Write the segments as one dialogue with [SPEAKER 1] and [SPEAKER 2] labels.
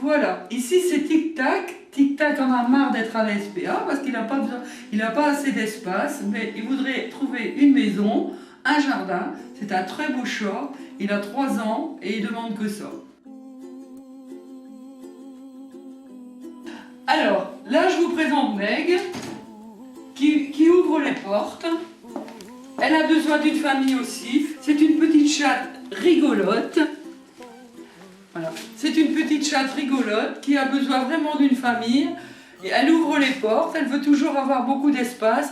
[SPEAKER 1] Voilà, ici c'est Tic Tac. Tic Tac en a marre d'être à la SPA parce qu'il n'a pas besoin, il n'a pas assez d'espace, mais il voudrait trouver une maison, un jardin. C'est un très beau chat, il a 3 ans et il demande que ça. Alors, là je vous présente Meg, qui ouvre les portes. Elle a besoin d'une famille aussi. C'est une petite chatte rigolote. Voilà. C'est une petite chatte rigolote qui a besoin vraiment d'une famille. Et elle ouvre les portes, elle veut toujours avoir beaucoup d'espace.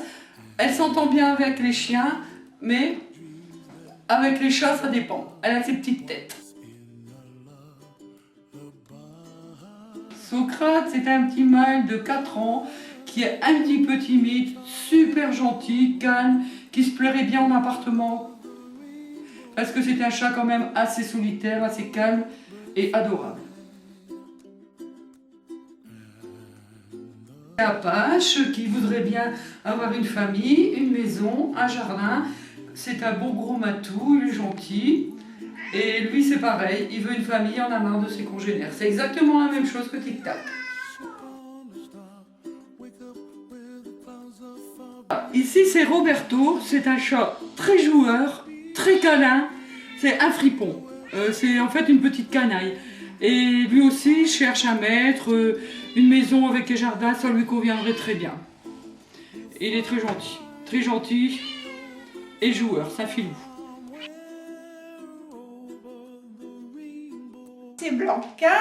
[SPEAKER 1] Elle s'entend bien avec les chiens, mais avec les chats, ça dépend. Elle a ses petites têtes. Socrate, c'est un petit mâle de 4 ans qui est un petit peu timide, super gentil, calme, qui se plairait bien en appartement. Parce que c'est un chat quand même assez solitaire, assez calme et adorable. Apache qui voudrait bien avoir une famille, une maison, un jardin. C'est un beau gros matou, il est gentil. Et lui c'est pareil, il veut une famille, il en a marre de ses congénères. C'est exactement la même chose que Tic Tac. Ici c'est Roberto, c'est un chat très joueur, très câlin, c'est un fripon. C'est en fait une petite canaille. Et lui aussi cherche un maître, une maison avec un jardin, ça lui conviendrait très bien. Il est très gentil et joueur, c'est un filou.
[SPEAKER 2] C'est Blanca,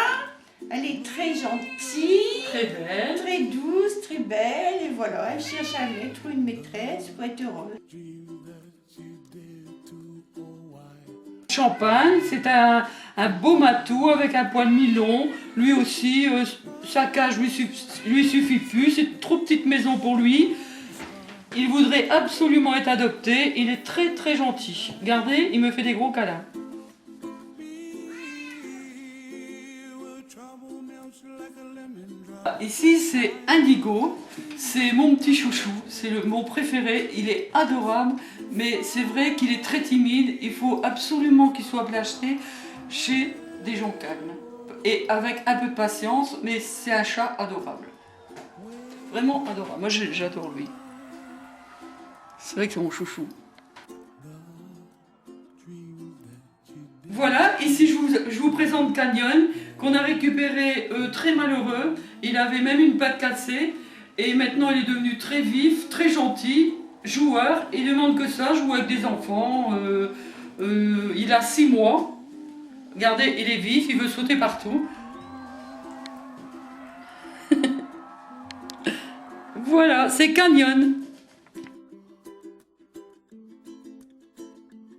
[SPEAKER 2] elle est très gentille,
[SPEAKER 1] Très belle.
[SPEAKER 2] très douce, très belle, et voilà, elle cherche un maître ou une maîtresse pour être heureuse.
[SPEAKER 1] Champagne, c'est un beau matou avec un poil mi-long. Lui aussi, sa cage lui suffit plus, c'est une trop petite maison pour lui. Il voudrait absolument être adopté, il est très gentil. Regardez, il me fait des gros câlins. Ici c'est Indigo, c'est mon petit chouchou, c'est mon préféré, il est adorable, mais c'est vrai qu'il est très timide, il faut absolument qu'il soit placé chez des gens calmes. Et avec un peu de patience, mais c'est un chat adorable. Vraiment adorable, moi j'adore lui. C'est vrai que c'est mon chouchou. Voilà, ici je vous présente Canyon, qu'on a récupéré très malheureux. Il avait même une patte cassée et maintenant il est devenu très vif, très gentil, joueur. Il demande que ça, joue avec des enfants. Il a 6 mois. Regardez, il est vif, il veut sauter partout. Voilà, c'est Canyon.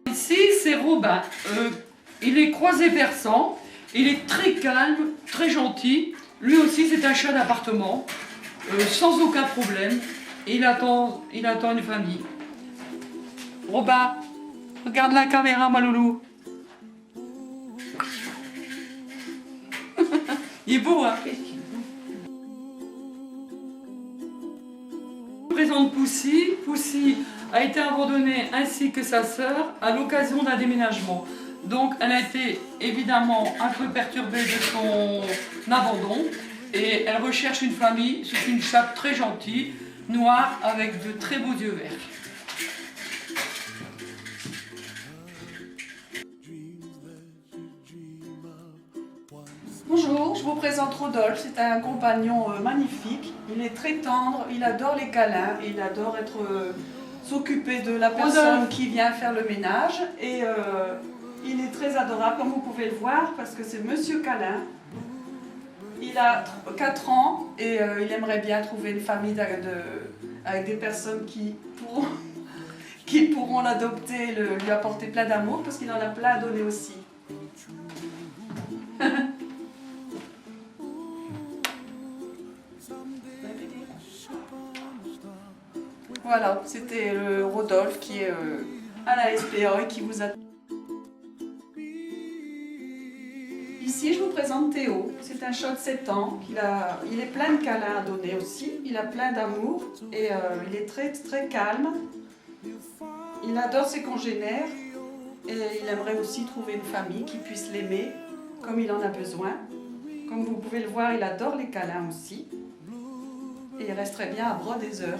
[SPEAKER 1] Ici, c'est Robin. Il est croisé persan. Il est très calme, très gentil. Lui aussi, c'est un chat d'appartement, sans aucun problème. Il attend une famille. Robin, regarde la caméra, ma loulou. Il est beau, hein? Je vous présente Poussy. Poussy a été abandonnée ainsi que sa sœur à l'occasion d'un déménagement. Donc elle a été évidemment un peu perturbée de son abandon et elle recherche une famille. C'est une chatte très gentille, noire avec de très beaux yeux verts.
[SPEAKER 3] Bonjour, je vous présente Rodolphe, c'est un compagnon magnifique. Il est très tendre, il adore les câlins, il adore s'occuper de la personne qui vient faire le ménage. Et il est très adorable, comme vous pouvez le voir, parce que c'est Monsieur Câlin. Il a 4 ans et il aimerait bien trouver une famille avec des personnes qui pourront l'adopter, lui apporter plein d'amour, parce qu'il en a plein à donner aussi. Voilà, c'était le Rodolphe qui est à la SPA et qui vous a... Ici, je vous présente Théo. C'est un chat de 7 ans. Il est plein de câlins à donner aussi. Il a plein d'amour et il est très calme. Il adore ses congénères et il aimerait aussi trouver une famille qui puisse l'aimer comme il en a besoin. Comme vous pouvez le voir, il adore les câlins aussi. Et il resterait bien à bras des heures.